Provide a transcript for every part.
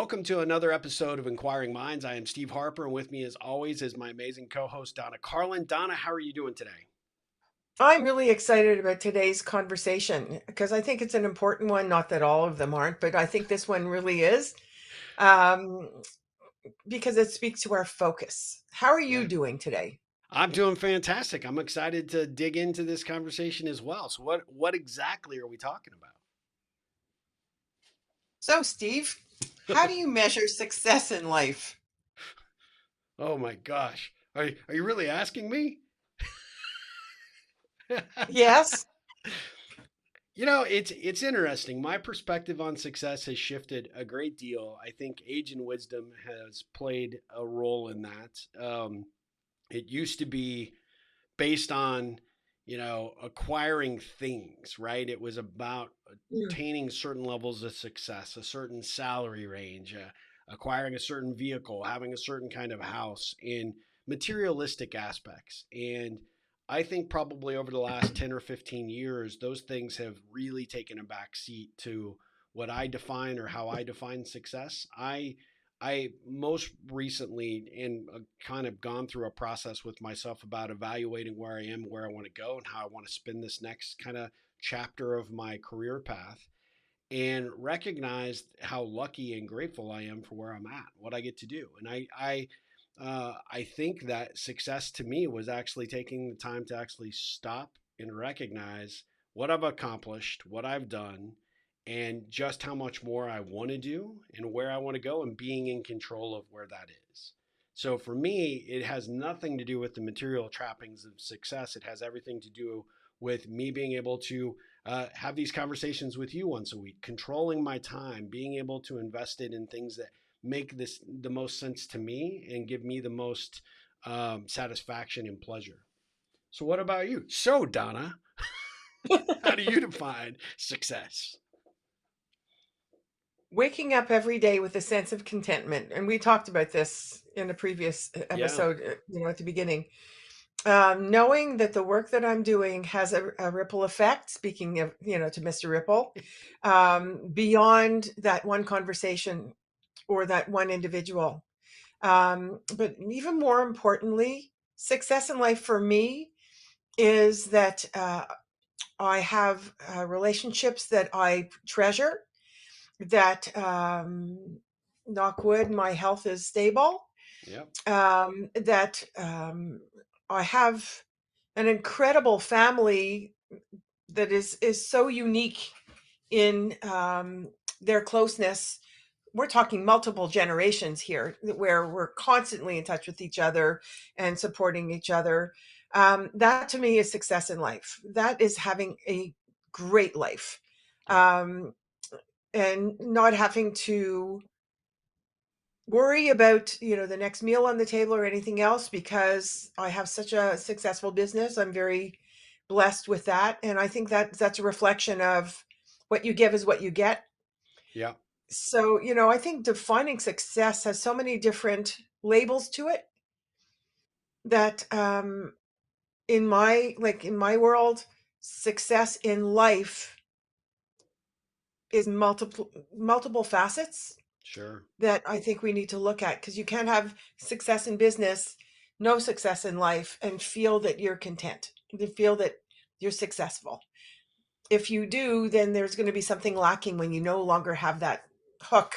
Welcome to another episode of Inquiring Minds. I am Steve Harper, and with me, as always, is my amazing co-host Donna Carlin. Donna, how are you doing today? I'm really excited about today's conversation because I think it's an important one. Not that all of them aren't, but I think this one really is um, because it speaks to our focus. How are you Yeah, doing today? I'm doing fantastic. I'm excited to dig into this conversation as well. So, what exactly are we talking So, Steve, how about? do you measure success in life? Oh my gosh, are you really asking me? Yes. It's interesting. My perspective on success has shifted a great deal. I think age and wisdom has played a role in that. It used to be based on acquiring things, right? It was about Mm. attaining certain levels of success, a certain salary range, acquiring a certain vehicle, having a certain kind of house, in materialistic aspects. And I think probably over the last 10 or 15 years those things have really taken a back seat to what I define or how I define success. I most recently and kind of gone through a process with myself about evaluating where I am, where I want to go, and how I want to spend this next kind of chapter of my career path, and recognized how lucky and grateful I am for where I'm at, what I get to do. And I think that success to me was actually taking the time to actually stop and recognize what I've accomplished, what I've done, and just how much more I want to do and where I want to go, and being in control of where that is. So for me, it has nothing to do with the material trappings of success. It has everything to do with me being able to have these conversations with you once a week, controlling my time, being able to invest it in things that make this the most sense to me and give me the most satisfaction and pleasure. So, what about you? So, Donna, how do you define success? Waking up every day with a sense of contentment. And we talked about this in a previous Yeah, episode, at the beginning. Knowing that the work that I'm doing has a ripple effect, speaking of, to Mr. Ripple, beyond that one conversation or that one individual. But even more importantly, success in life for me is that I have relationships that I treasure, that, knock wood, my health is stable, yeah, that I have an incredible family that is so unique in their closeness. We're talking multiple generations here, where we're constantly in touch with each other and supporting each other. That to me is success in life. That is having a great life, yeah, um, and not having to worry about the next meal on the table or anything else, because I have such a successful business. I'm very blessed with that, and I think that that's a reflection of what you give is what you get. yeah. So, I think defining success has so many different labels to it that, in my world, success in life is multiple facets Sure. that I think we need to look at, because you can't have success in business, no success in life, and feel that you're content, to feel that you're successful. If you do, then there's going to be something lacking when you no longer have that hook,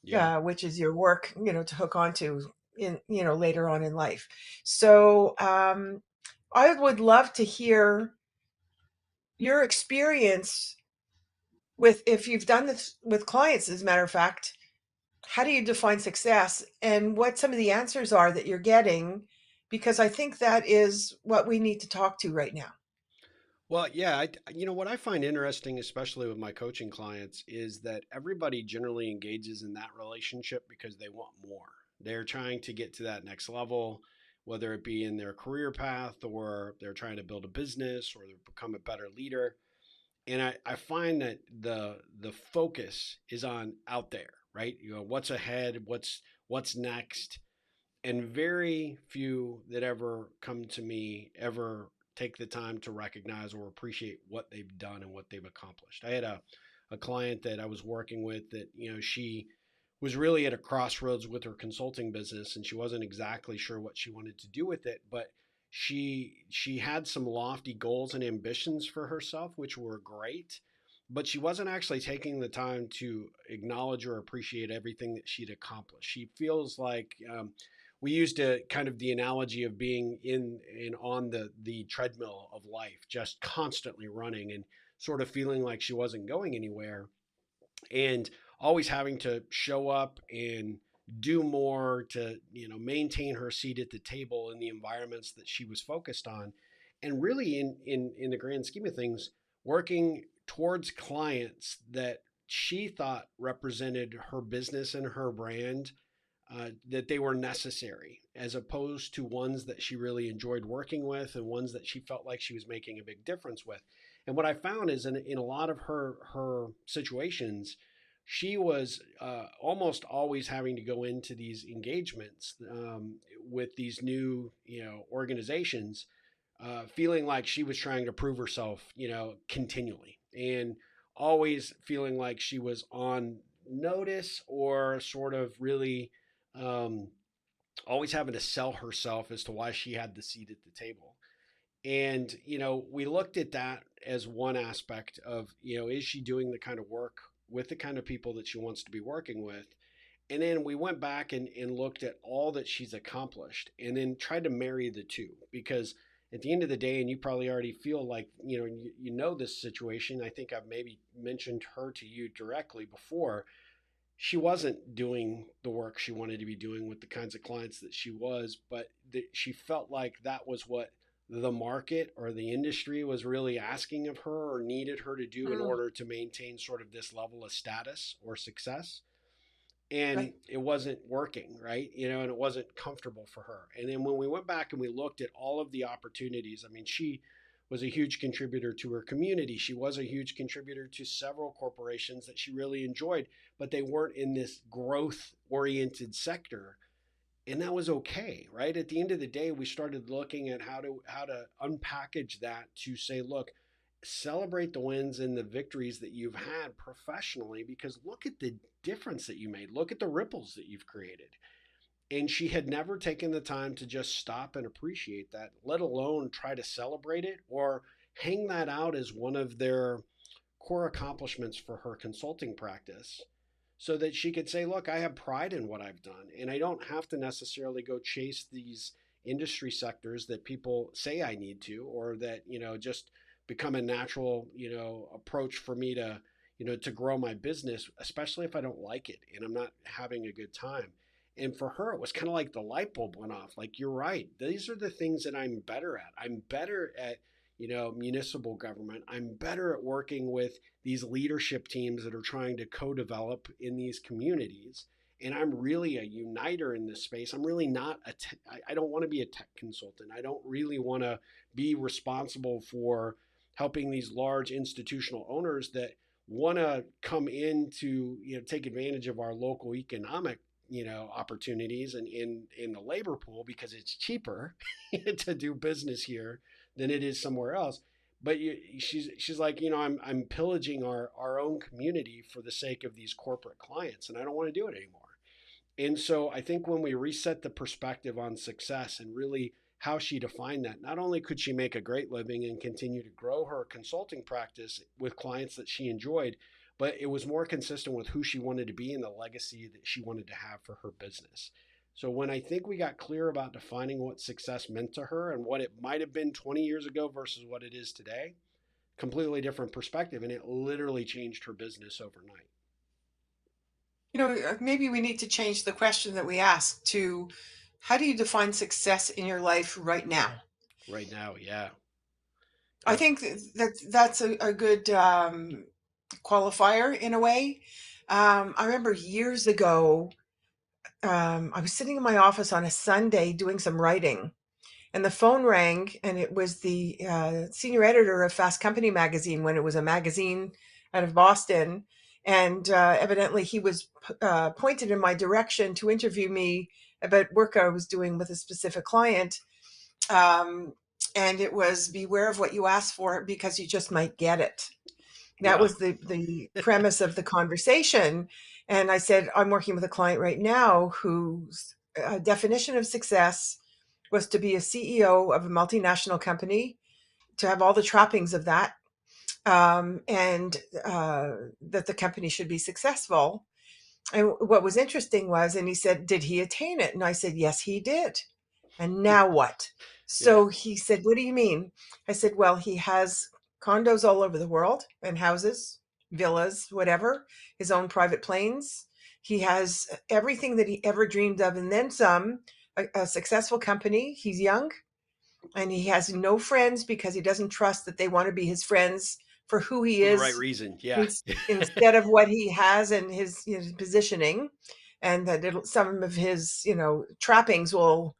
Yeah. which is your work, to hook onto in, later on in life. So, I would love to hear your experience with, if you've done this with clients, as a matter of fact, how do you define success and what some of the answers are that you're getting? Because I think that is what we need to talk to right now. Well, yeah, what I find interesting, especially with my coaching clients, is that everybody generally engages in that relationship because they want more. They're trying to get to that next level, whether it be in their career path, or they're trying to build a business, or they become a better leader. And I find that the focus is on out there, right? What's ahead, what's next, and very few that ever come to me ever take the time to recognize or appreciate what they've done and what they've accomplished. I had a client that I was working with that, she was really at a crossroads with her consulting business, and she wasn't exactly sure what she wanted to do with it. But she had some lofty goals and ambitions for herself, which were great. But she wasn't actually taking the time to acknowledge or appreciate everything that she'd accomplished. She feels like we used a kind of the analogy of being in on the treadmill of life, just constantly running and sort of feeling like she wasn't going anywhere, and always having to show up and do more to maintain her seat at the table in the environments that she was focused on, and really in the grand scheme of things, working towards clients that she thought represented her business and her brand, that they were necessary, as opposed to ones that she really enjoyed working with and ones that she felt like she was making a big difference with. And what I found is in a lot of her situations, she was almost always having to go into these engagements with these new organizations, feeling like she was trying to prove herself continually, and always feeling like she was on notice, or sort of really um, always having to sell herself as to why she had the seat at the table. And we looked at that as one aspect of, is she doing the kind of work with the kind of people that she wants to be working with? And then we went back and looked at all that she's accomplished, and then tried to marry the two. Because at the end of the day, and you probably already feel like you know this situation, I think I've maybe mentioned her to you directly before, she wasn't doing the work she wanted to be doing with the kinds of clients that she was, but she felt like that was what the market or the industry was really asking of her or needed her to do in Mm, order to maintain sort of this level of status or success. And right. it wasn't working, right? And it wasn't comfortable for her. And then when we went back and we looked at all of the opportunities, I mean, she was a huge contributor to her community. She was a huge contributor to several corporations that she really enjoyed, but they weren't in this growth oriented sector. And that was okay, right? At the end of the day, we started looking at how to unpackage that to say, look, celebrate the wins and the victories that you've had professionally, because look at the difference that you made. Look at the ripples that you've created. And she had never taken the time to just stop and appreciate that, let alone try to celebrate it or hang that out as one of their core accomplishments for her consulting practice, so that she could say, look, I have pride in what I've done, and I don't have to necessarily go chase these industry sectors that people say I need to, or that just become a natural approach for me to to grow my business, especially if I don't like it and I'm not having a good time. And for her, it was kind of like the light bulb went off. Like, you're right, these are the things that I'm better at. I'm better at municipal government. I'm better at working with these leadership teams that are trying to co-develop in these communities. And I'm really a uniter in this space. I'm really not I don't want to be a tech consultant. I don't really want to be responsible for helping these large institutional owners that want to come in to take advantage of our local economic opportunities and in the labor pool, because it's cheaper to do business here than it is somewhere else. But she's like, I'm pillaging our own community for the sake of these corporate clients, and I don't want to do it anymore. And so I think when we reset the perspective on success and really how she defined that, not only could she make a great living and continue to grow her consulting practice with clients that she enjoyed, but it was more consistent with who she wanted to be and the legacy that she wanted to have for her business. So when I think we got clear about defining what success meant to her and what it might have been 20 years ago versus what it is today, completely different perspective. And it literally changed her business overnight. Maybe we need to change the question that we ask to, how do you define success in your life right now? Right now, yeah. I Yep. think that's a good qualifier in a way. I remember years ago, I was sitting in my office on a Sunday doing some writing, and the phone rang, and it was the senior editor of Fast Company magazine when it was a magazine out of Boston. And evidently, he was pointed in my direction to interview me about work I was doing with a specific client. Um, and it was, beware of what you ask for because you just might get it. That Yeah. was the premise of the conversation. And I said, I'm working with a client right now whose definition of success was to be a CEO of a multinational company, to have all the trappings of that, and that the company should be successful. And what was interesting was, and he said, did he attain it? And I said, yes, he did. And now what? Yeah. So he said, what do you mean? I said, well, he has condos all over the world and houses, villas, whatever, his own private planes. He has everything that he ever dreamed of and then some, a successful company. He's young and he has no friends because he doesn't trust that they want to be his friends for who he For the right is, reason. Yeah. ins- instead of what he has and his positioning, and that some of his trappings will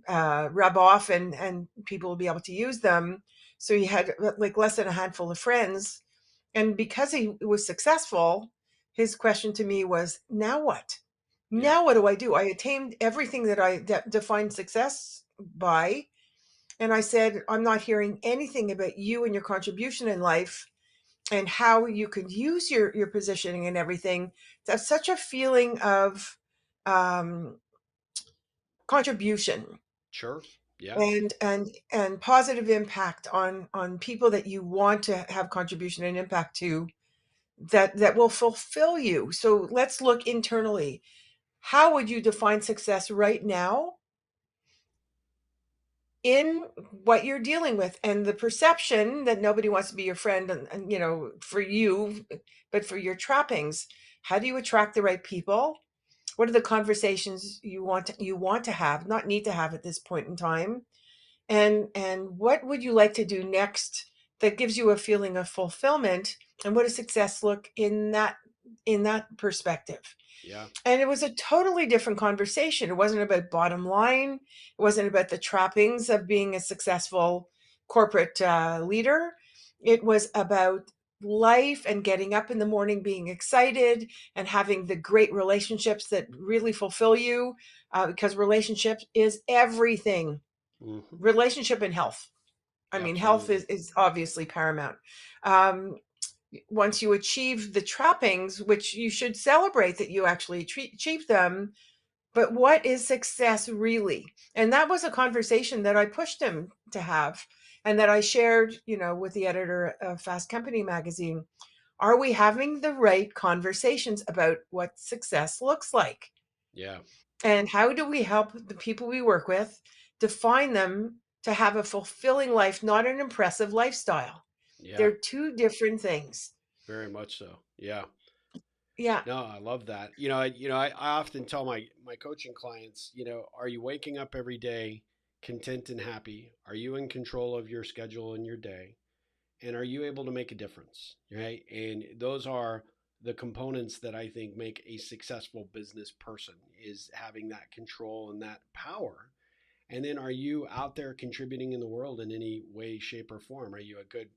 rub off, and people will be able to use them. So he had like less than a handful of friends, and because he was successful, his question to me was, now what? Yeah. Now what do I do? I attained everything that I defined success by, and I said, I'm not hearing anything about you and your contribution in life and how you could use your positioning and everything to have such a feeling of um, contribution Sure. Yeah. and positive impact on people that you want to have contribution and impact to, that will fulfill you. So let's look internally. How would you define success right now in what you're dealing with, and the perception that nobody wants to be your friend, and for you, but for your trappings? How do you attract the right people? What are the conversations you want to have, not need to have at this point in time? And what would you like to do next that gives you a feeling of fulfillment? And what does success look in that perspective? Yeah. And it was a totally different conversation. It wasn't about bottom line. It wasn't about the trappings of being a successful corporate leader. It was about life and getting up in the morning, being excited, and having the great relationships that really fulfill you, because relationship is everything. Hmm. Relationship and health. I mean, health Absolutely. is obviously paramount. Um, Once you achieve the trappings, which you should celebrate that you actually achieve them, but what is success really? And that was a conversation that I pushed him to have, and that I shared, with the editor of Fast Company magazine. Are we having the right conversations about what success looks like? Yeah. And how do we help the people we work with define them to have a fulfilling life, not an impressive lifestyle? Yeah. They're two different things. Very much so. Yeah. Yeah. No, I love that. I often tell my coaching clients, are you waking up every day content and happy? Are you in control of your schedule and your day? And are you able to make a difference? Right? And those are the components that I think make a successful business person, is having that control and that power. And then are you out there contributing in the world in any way, shape, or form? Are you a good,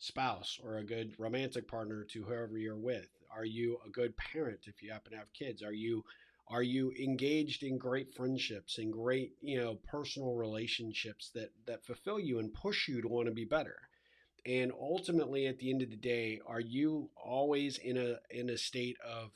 spouse or a good romantic partner to whoever you're with? Are you a good parent if you happen to have kids? Are you engaged in great friendships and great, personal relationships that fulfill you and push you to want to be better? And ultimately, at the end of the day, are you always in a state of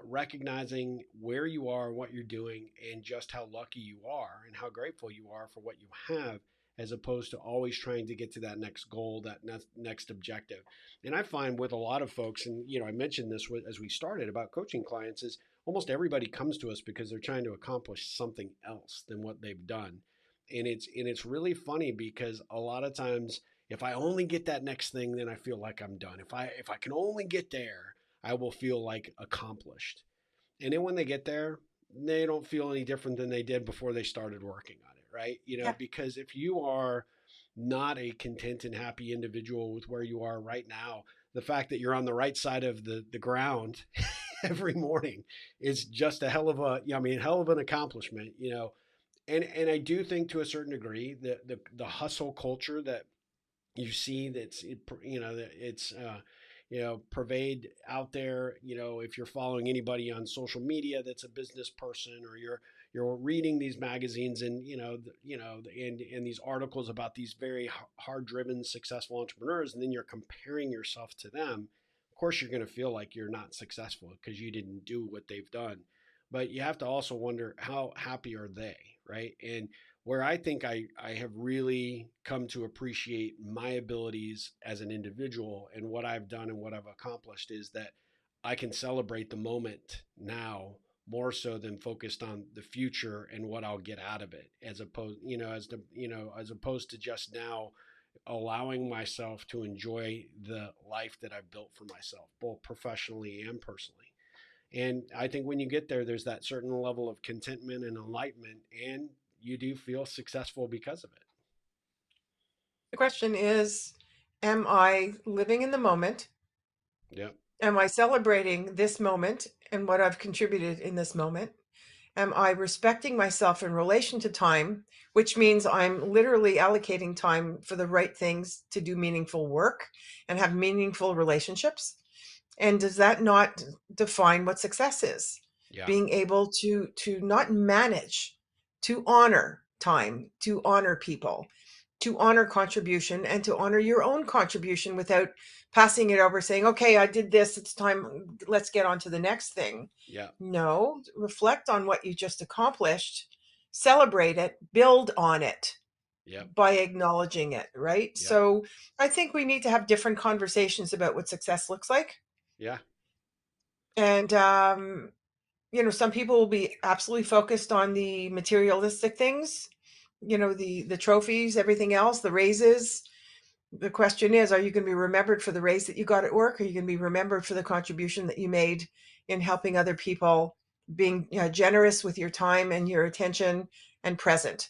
recognizing where you are, what you're doing, and just how lucky you are and how grateful you are for what you have, as opposed to always trying to get to that next goal, that next objective? And I find with a lot of folks, and I mentioned this as we started about coaching clients, is almost everybody comes to us because they're trying to accomplish something else than what they've done. And it's really funny because a lot of times, if I only get that next thing, then I feel like I'm done. If I can only get there, I will feel like accomplished. And then when they get there, they don't feel any different than they did before they started working on it, right? Yeah. Because if you are not a content and happy individual with where you are right now, the fact that you're on the right side of the ground every morning is just a hell of hell of an accomplishment. And I do think to a certain degree that the hustle culture that you see that it's pervade out there. If you're following anybody on social media that's a business person, or you're reading these magazines and and these articles about these very hard driven successful entrepreneurs, and then you're comparing yourself to them. Of course you're going to feel like you're not successful because you didn't do what they've done. But you have to also wonder, how happy are they, right? And where I think I have really come to appreciate my abilities as an individual and what I've done and what I've accomplished is that I can celebrate the moment now more so than focused on the future and what I'll get out of it, as opposed, as opposed to just now allowing myself to enjoy the life that I've built for myself, both professionally and personally. And I think when you get there, there's that certain level of contentment and enlightenment, and you do feel successful because of it. The question is, am I living in the moment? Yep. Am I celebrating this moment and what I've contributed in this moment? Am I respecting myself in relation to time, which means I'm literally allocating time for the right things to do meaningful work and have meaningful relationships? And does that not define what success is? Yeah. Being able to not manage, to honor time, to honor people, to honor contribution, and to honor your own contribution without passing it over saying, okay, I did this, it's time, let's get on to the next thing. Yeah. No, reflect on what you just accomplished, celebrate it, build on it Yep. by acknowledging it, right? Yep. So I think we need to have different conversations about what success looks like. Yeah. And some people will be absolutely focused on the materialistic things, the trophies, everything else, the raises. The question is, are you going to be remembered for the raise that you got at work? Or are you going to be remembered for the contribution that you made in helping other people, being generous with your time and your attention and present?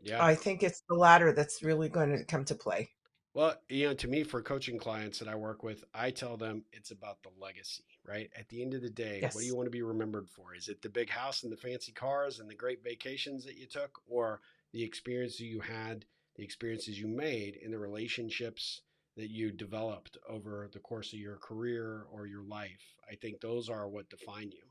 Yeah. I think it's the latter that's really going to come to play. Well, to me, for coaching clients that I work with, I tell them it's about the legacy, right? At the end of the day, what do you Yes. want to be remembered for? Is it the big house and the fancy cars and the great vacations that you took, or the experiences you had, the experiences you made, and the relationships that you developed over the course of your career or your life? I think those are what define you.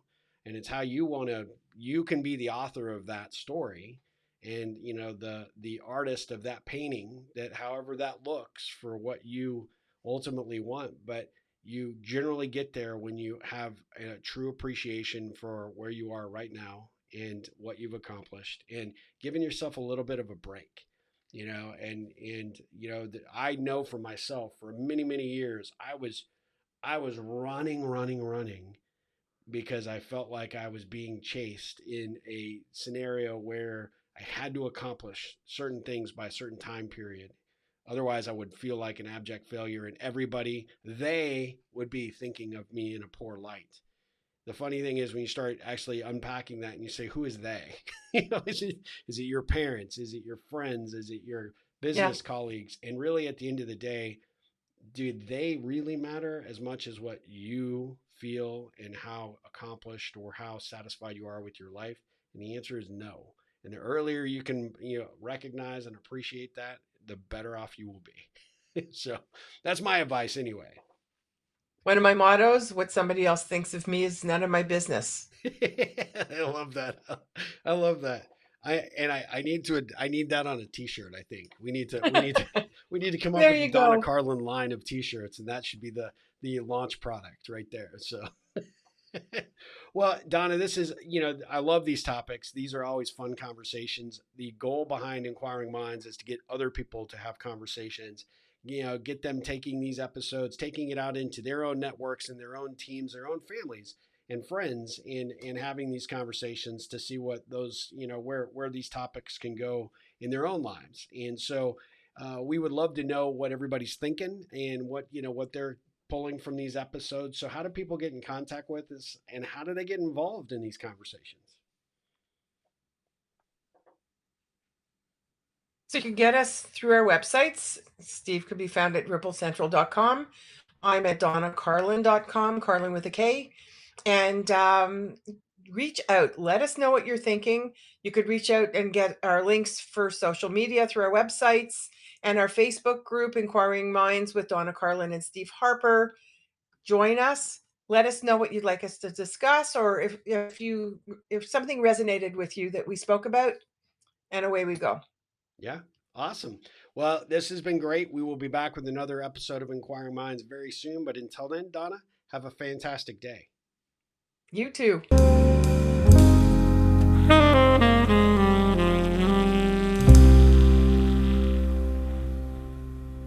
And it's how you can be the author of that story, and the artist of that painting, that however that looks for what you ultimately want. But you generally get there when you have a true appreciation for where you are right now and what you've accomplished, and giving yourself a little bit of a break. I know for myself, for many years I was running because I felt like I was being chased in a scenario where I had to accomplish certain things by a certain time period. Otherwise, I would feel like an abject failure, and they would be thinking of me in a poor light. The funny thing is, when you start actually unpacking that and you say, who is they? Is it your parents? Is it your friends? Is it your Yeah. business colleagues? And really, at the end of the day, do they really matter as much as what you feel and how accomplished or how satisfied you are with your life? And the answer is no. And the earlier you can recognize and appreciate that, the better off you will be. So that's my advice anyway. One of my mottos, what somebody else thinks of me is none of my business. I love that. I love that. I need that on a t-shirt. I think we need to come up There with the you Donna go. Carlin line of t-shirts, and that should be the launch product right there. So well, Donna, this is, I love these topics. These are always fun conversations. The goal behind Inquiring Minds is to get other people to have conversations, get them taking these episodes, taking it out into their own networks and their own teams, their own families and friends, and having these conversations to see what those, where these topics can go in their own lives. And so we would love to know what everybody's thinking and what they're pulling from these episodes. So, how do people get in contact with us, and how do they get involved in these conversations? So you can get us through our websites. Steve could be found at ripplecentral.com. I'm at donnacarlin.com, Carlin with a K. And reach out. Let us know what you're thinking. You could reach out and get our links for social media through our websites and our Facebook group, Inquiring Minds with Donna Carlin and Steve Harper. Join us. let us know what you'd like us to discuss, or if something resonated with you that we spoke about, and away we go. Yeah. Awesome. Well, this has been great. We will be back with another episode of Inquiring Minds very soon. But until then, Donna, have a fantastic day. You too.